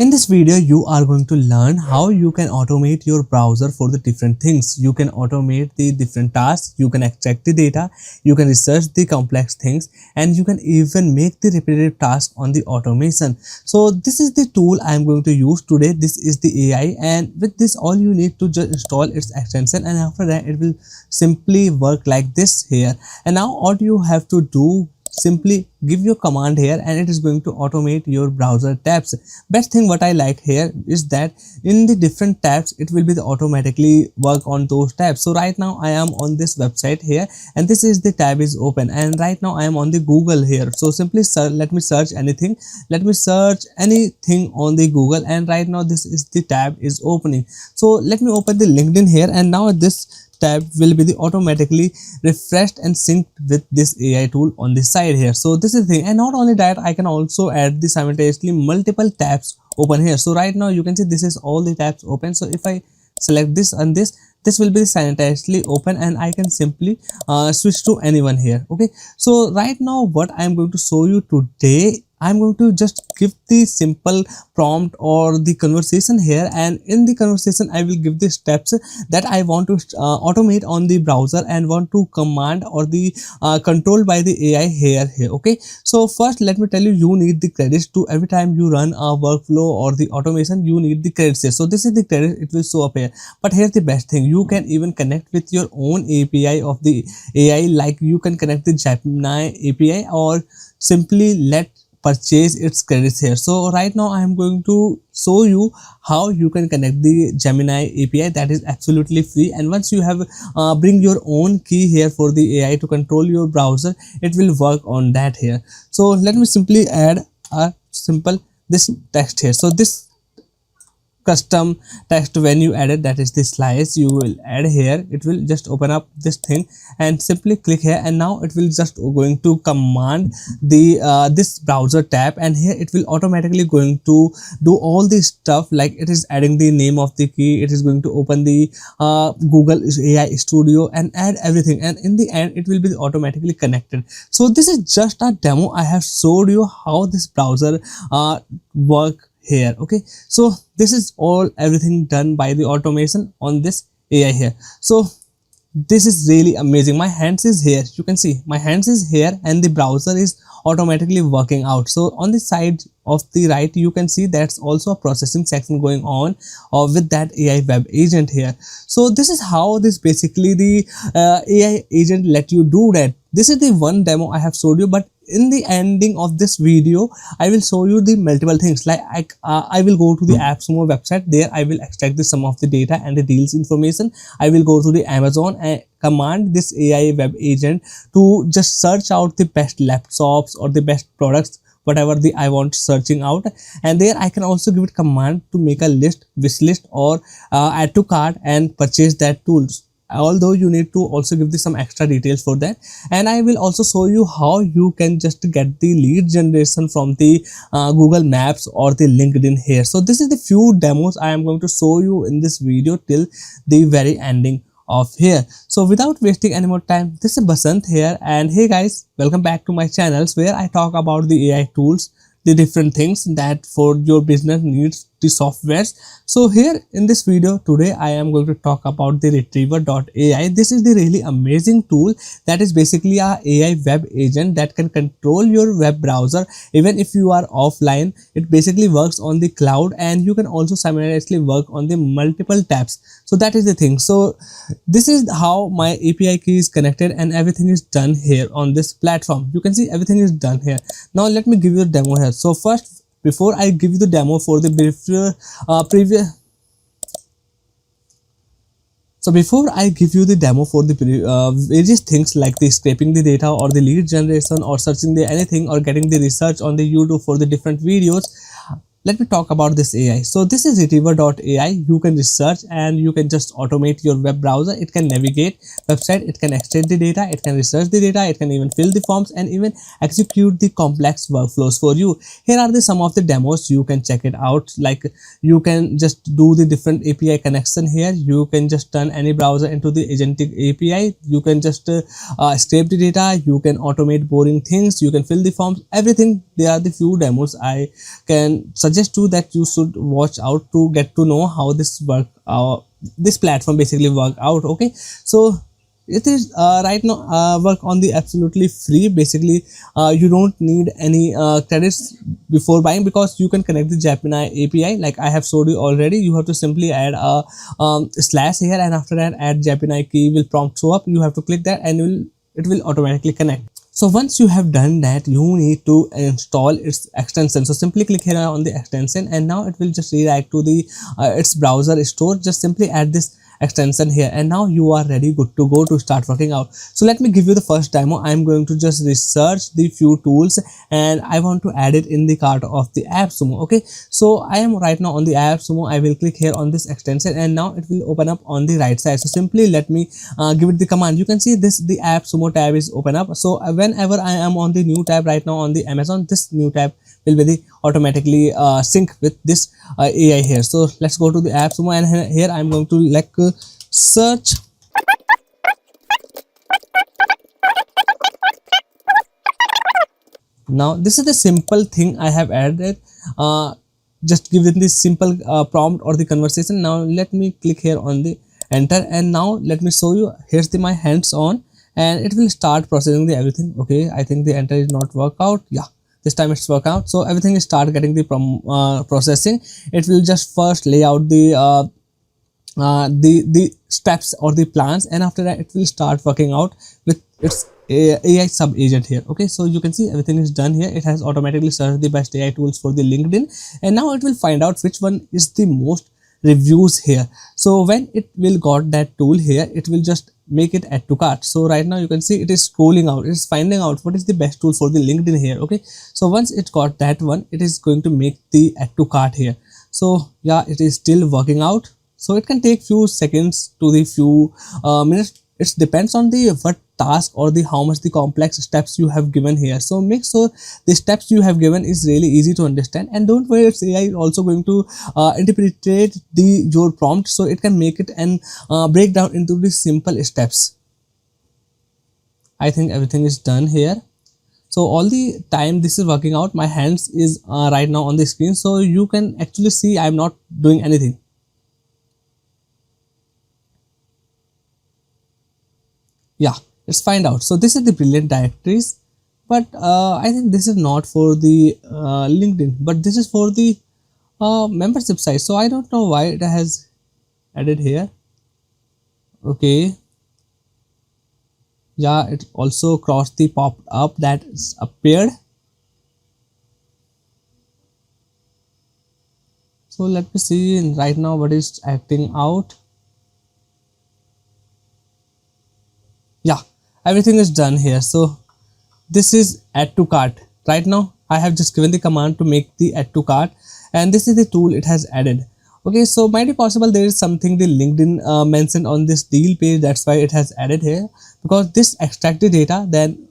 In this video, you are going to learn how you can automate your browser for the different things. You can automate the different tasks, you can extract the data, you can research the complex things, and you can even make the repetitive task on the automation. So this is the tool I am going to use today. This is the AI, and with this all you need to just install its extension, and after that it will simply work like this here. And now all you have to do, simply give your command here and it is going to automate your browser tabs. Best thing what I like here is that in the different tabs it will be automatically work on those tabs. So right now I am on this website here and this is the tab is open, and right now I am on the Google here. So simply let me search anything, let me search anything on the Google, and right now this is the tab is opening. So let me open the LinkedIn here, and now this tab will be automatically refreshed and synced with this AI tool on the side here. So this is the thing, and not only that, I can also add the simultaneously multiple tabs open here. So right now you can see this is all the tabs open. So if I select this and this will be simultaneously open, and I can simply switch to anyone here. Okay, so right now what I am going to show you today, I'm going to just give the simple prompt or the conversation here, and in the conversation I will give the steps that I want to automate on the browser and want to command or the control by the AI here. Okay, so first let me tell you, you need the credits to every time you run a workflow or the automation, you need the credits here. So this is the credit, it will show up here. But here's the best thing, you can even connect with your own API of the AI, like you can connect the Gemini API or simply let purchase its credits here. So right now I am going to show you how you can connect the Gemini API, that is absolutely free, and once you have bring your own key here for the AI to control your browser, it will work on that here. So let me simply add a simple this text here. So this custom text, when you add it, that is the slice you will add here, it will just open up this thing and simply click here, and now it will just going to command the this browser tab, and here it will automatically going to do all the stuff, like it is adding the name of the key, it is going to open the Google AI Studio and add everything, and in the end it will be automatically connected. So this is just a demo, I have showed you how this browser work here. Okay, so this is all everything done by the automation on this AI here. So this is really amazing. My hands is here, you can see my hands is here and the browser is automatically working out. So on the side of the right you can see that's also a processing section going on with that AI web agent here. So this is how this basically the AI agent let you do that. This is the one demo I have showed you, but in the ending of this video I will show you the multiple things, like I will go to the AppSumo website, there I will extract the some of the data and the deals information. I will go to the Amazon and command this AI web agent to just search out the best laptops or the best products, whatever the I want searching out, and there I can also give it command to make a list, wish list, or add to cart and purchase that tools. Although you need to also give this some extra details for that, and I will also show you how you can just get the lead generation from the Google Maps or the LinkedIn here. So this is the few demos I am going to show you in this video till the very ending of here. So without wasting any more time, this is Basant here, and hey guys, welcome back to my channels where I talk about the AI tools, the different things that for your business needs the softwares. So here in this video today I am going to talk about the RTRVR AI. This is the really amazing tool that is basically a AI web agent that can control your web browser even if you are offline. It basically works on the cloud, and you can also simultaneously work on the multiple tabs. So that is the thing. So this is how my API key is connected and everything is done here on this platform. You can see everything is done here. Now let me give you a demo here. So first, before I give you the demo for the before I give you the demo for the various things like the scraping the data or the lead generation or searching the anything or getting the research on the YouTube for the different videos, let me talk about this AI. So this is RTRVR AI. You can research and you can just automate your web browser. It can navigate website, it can extract the data, it can research the data, it can even fill the forms and even execute the complex workflows for you. Here are the some of the demos, you can check it out. Like you can just do the different API connection here. You can just turn any browser into the agentic API. You can just scrape the data, you can automate boring things, you can fill the forms, everything. There are the few demos I can suggest suggest you that you should watch out to get to know how this platform basically work out. Okay, so it is right now work on the absolutely free. Basically you don't need any credits before buying, because you can connect the Gemini API like I have showed you already. You have to simply add a slash here, and after that add Gemini key will prompt show up. You have to click that and it will automatically connect. So once you have done that, you need to install its extension. So simply click here on the extension, and now it will just redirect to the its browser store. Just simply add this extension here, and now you are ready, good to go to start working out. So let me give you the first demo. I'm going to just research the few tools, and I want to add it in the cart of the AppSumo. Okay, so I am right now on the AppSumo. I will click here on this extension, and now it will open up on the right side. So simply let me give it the command. You can see this, the AppSumo tab is open up. So whenever I am on the new tab right now on the Amazon, this new tab will be the automatically sync with this AI here. So let's go to the AppSumo, and here I'm going to like search. Now this is the simple thing I have added. Just give it this simple prompt or the conversation. Now let me click here on the enter, and now let me show you. Here's the my hands on, and it will start processing the everything. Okay, I think the enter is not work out. Yeah, this time it's work out. So everything is start getting the processing. It will just first lay out the steps or the plans, and after that it will start working out with its AI sub agent here. Okay, so you can see everything is done here. It has automatically searched the best AI tools for the LinkedIn, and now it will find out which one is the most reviews here. So when it will got that tool here, it will just make it add to cart. So right now you can see it is scrolling out, it is finding out what is the best tool for the LinkedIn here. Okay, so once it got that one, it is going to make the add to cart here. So yeah, it is still working out. So it can take few seconds to the few minutes. It depends on the what task or the how much the complex steps you have given here. So make sure the steps you have given is really easy to understand, and don't worry, its AI is also going to interpret your prompt, so it can make it and break down into the simple steps. I think everything is done here. So all the time this is working out, my hands is right now on the screen, so you can actually see I'm not doing anything. Yeah, let's find out. So this is the brilliant directories, but I think this is not for the LinkedIn, but this is for the membership site. So I don't know why it has added here. Okay, yeah, it also crossed the pop up that is appeared. So let me see right now what is acting out. Yeah, everything is done here. So this is add to cart. Right now I have just given the command to make the add to cart, and this is the tool it has added. Okay, so might be possible there is something the LinkedIn mentioned on this deal page, that's why it has added here, because this extract the data, then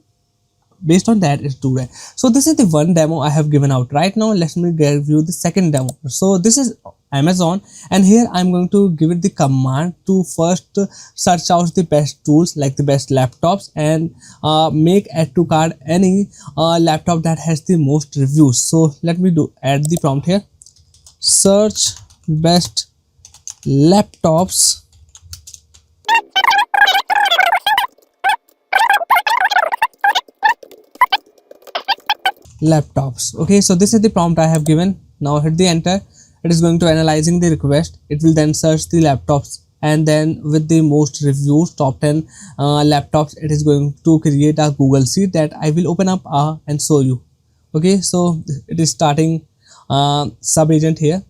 based on that it's do that. So this is the one demo I have given out. Right now let me give you the second demo. So this is Amazon, and here I'm going to give it the command to first search out the best tools, like the best laptops, and make add to cart any laptop that has the most reviews. So let me add the prompt here. Search best laptops Okay, so this is the prompt I have given. Now hit the enter. It is going to analyzing the request. It will then search the laptops, and then with the most reviews, top 10 laptops, it is going to create a Google sheet that I will open up and show you. Okay, so it is starting sub agent here.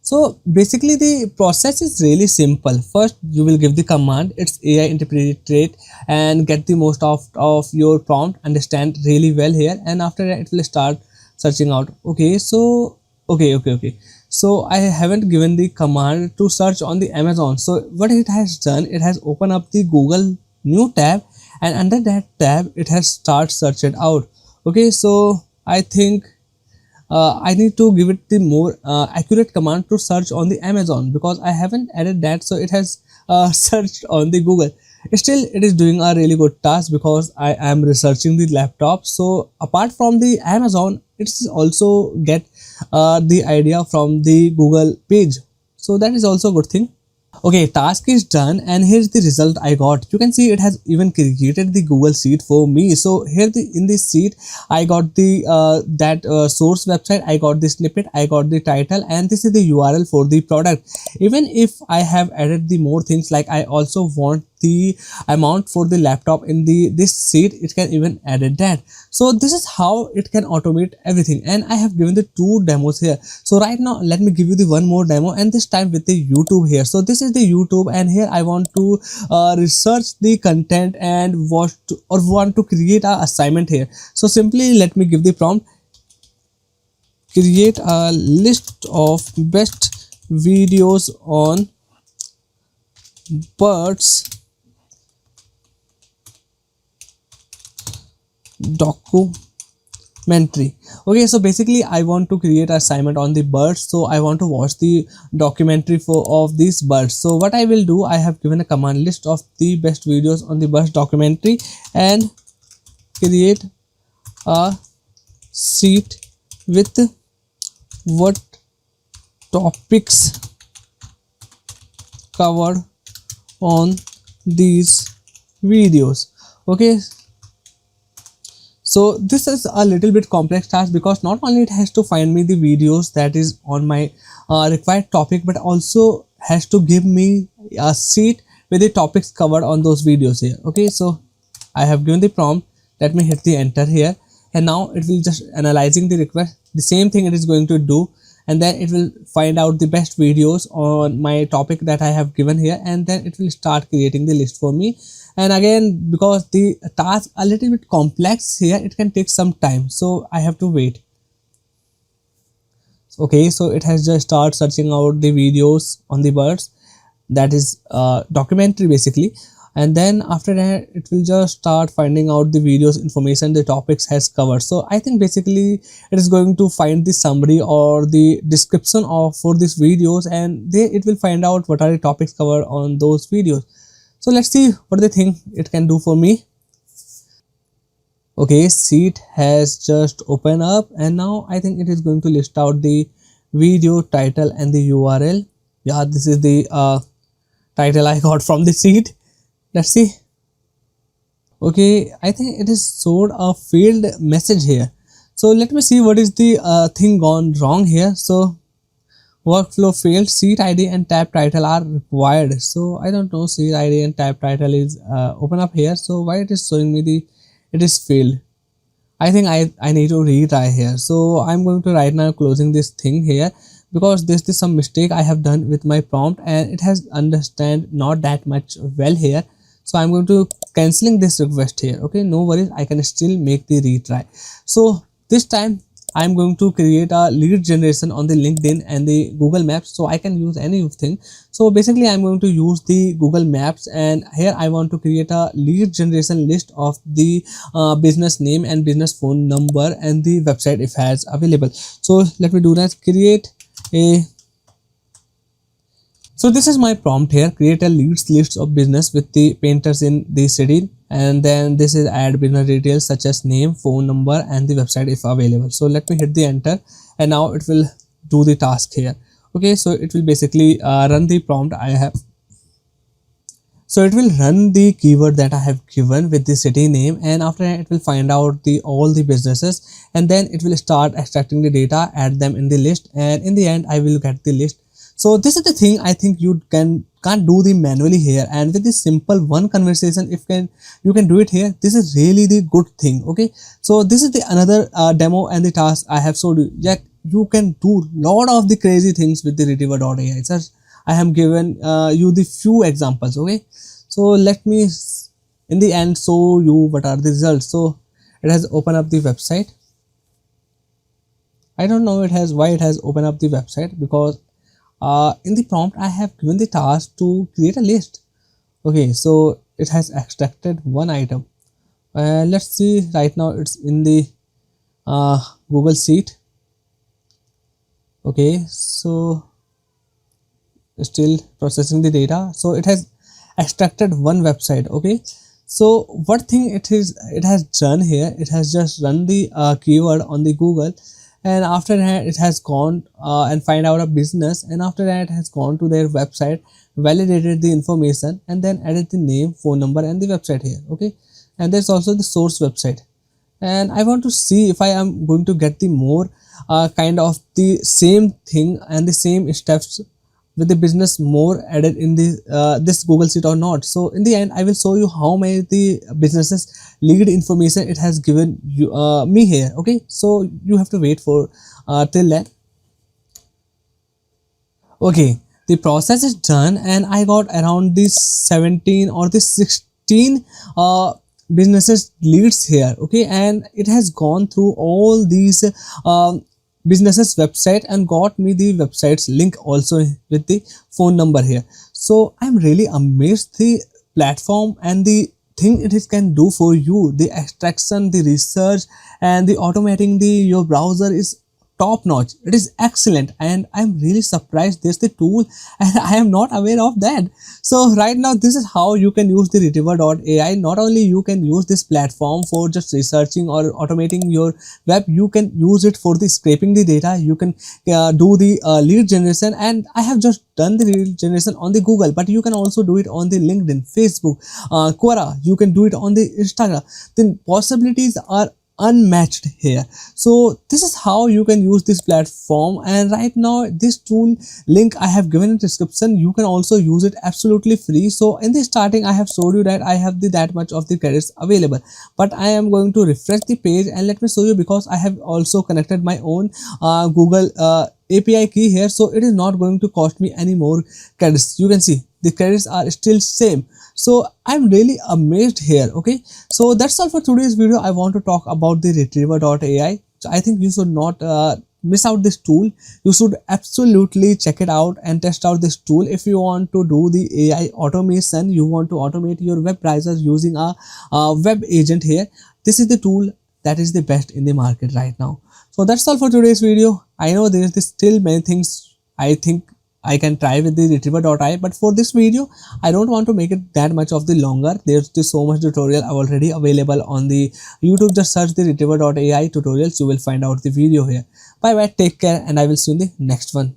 So basically the process is really simple. First you will give the command, its AI interpret and get the most of your prompt, understand really well here, and after that it will start searching out. Okay, so okay, so I haven't given the command to search on the Amazon. So what it has done, it has opened up the Google new tab, and under that tab it has start searching out. Okay, so I think I need to give it the more accurate command to search on the Amazon, because I haven't added that, so it has searched on the Google. Still it is doing a really good task because I am researching the laptop. So apart from the Amazon, it's also get the idea from the Google page. So that is also a good thing. Okay, task is done and here's the result I got. You can see it has even created the Google sheet for me. So here in this sheet I got the source website, I got the snippet, I got the title, and this is the URL for the product. Even if I have added the more things, like I also want the amount for the laptop in this sheet, it can even added that. So this is how it can automate everything, and I have given the 2 demos here. So right now let me give you the one more demo, and this time with the YouTube here. So this is the YouTube, and here I want to research the content and want to create a assignment here. So simply let me give the prompt: create a list of best videos on birds documentary. Okay, so basically I want to create an assignment on the birds, so I want to watch the documentary of these birds. So what I will do, I have given a command: list of the best videos on the birds documentary, and create a sheet with what topics covered on these videos. Okay, so this is a little bit complex task, because not only it has to find me the videos that is on my required topic, but also has to give me a sheet with the topics covered on those videos here. Okay, so I have given the prompt. Let me hit the enter here, and now it will just analyzing the request. The same thing it is going to do, and then it will find out the best videos on my topic that I have given here, and then it will start creating the list for me. And again, because the task a little bit complex here, it can take some time, so I have to wait. Okay, so it has just started searching out the videos on the birds, that is documentary basically, and then after that it will just start finding out the videos information the topics has covered. So I think basically it is going to find the summary or the description of for these videos, and it will find out what are the topics covered on those videos. So let's see what they think it can do for me. Okay, sheet has just opened up, and now I think it is going to list out the video title and the URL. Yeah, this is the title I got from the sheet. Let's see. Okay, I think it is showed a failed message here. So let me see what is the thing gone wrong here. So workflow failed, sheet ID and tab title are required. So I don't know, sheet ID and tab title is open up here. So why it is showing me it is failed? I think I need to retry here. So I'm going to right now closing this thing here, because this is some mistake I have done with my prompt, and it has understand not that much well here. So I'm going to canceling this request here. Okay, no worries, I can still make the retry. So this time I'm going to create a lead generation on the LinkedIn and the Google Maps, so I can use anything. So basically I'm going to use the Google Maps, and here I want to create a lead generation list of the business name and business phone number and the website if has available. So let me do that. So this is my prompt here: create a leads list of business with the painters in the city, and then this is add business details such as name, phone number and the website if available. So let me hit the enter, and now it will do the task here. Okay, so it will basically run the prompt I have. So it will run the keyword that I have given with the city name, and after that it will find out all the businesses, and then it will start extracting the data, add them in the list, and in the end I will get the list. So this is the thing I think you can't do the manually here, and with this simple one conversation you can do it here. This is really the good thing. Okay, so this is the another demo and the task I have showed you. Yet you can do lot of the crazy things with the RTVR.ai. I have given you the few examples. Okay, so let me in the end show you what are the results. So it has opened up the website. I don't know why it has opened up the website, because in the prompt I have given the task to create a list. Okay, so it has extracted one item. Let's see, right now it's in the Google Sheet. Okay, so still processing the data. So it has extracted one website. Okay, so what thing it has done here, it has just run the keyword on the Google, and after that it has gone and find out a business, and after that it has gone to their website, validated the information, and then added the name, phone number, and the website here. Okay, and there's also the source website, and I want to see if I am going to get the more kind of the same thing and the same steps with the business more added in the this Google Sheet or not. So in the end I will show you how many the businesses lead information it has given you me here. Okay, so you have to wait for till then. Okay, the process is done and I got around the 17 or the 16 businesses leads here. Okay, and it has gone through all these businesses website and got me the website's link also with the phone number here. So I'm really amazed the platform and the thing it is can do for you. The extraction, the research, and the automating the your browser is top notch. It is excellent, and I'm really surprised there's the tool and I am not aware of that. So right now this is how you can use the RTRVR AI. Not only you can use this platform for just researching or automating your web, you can use it for the scraping the data. You can do the lead generation, and I have just done the lead generation on the Google, but you can also do it on the LinkedIn, Facebook, Quora. You can do it on the Instagram. The possibilities are unmatched here. So this is how you can use this platform, and right now this tool link I have given in description. You can also use it absolutely free. So in the starting I have showed you that I have the that much of the credits available, but I am going to refresh the page and let me show you, because I have also connected my own Google API key here, so it is not going to cost me any more credits. You can see the credits are still same. So I'm really amazed here. Okay, so that's all for today's video. I want to talk about the RTRVR.ai. So I think you should not miss out this tool. You should absolutely check it out and test out this tool. If you want to do the AI automation, you want to automate your web browsers using a web agent here, this is the tool that is the best in the market right now. So that's all for today's video. I know there is still many things I think I can try with the RTRVR.ai, but for this video I don't want to make it that much of the longer. There's just so much tutorial already available on the YouTube. Just search the RTRVR.ai tutorials, you will find out the video here. Bye bye, take care, and I will see you in the next one.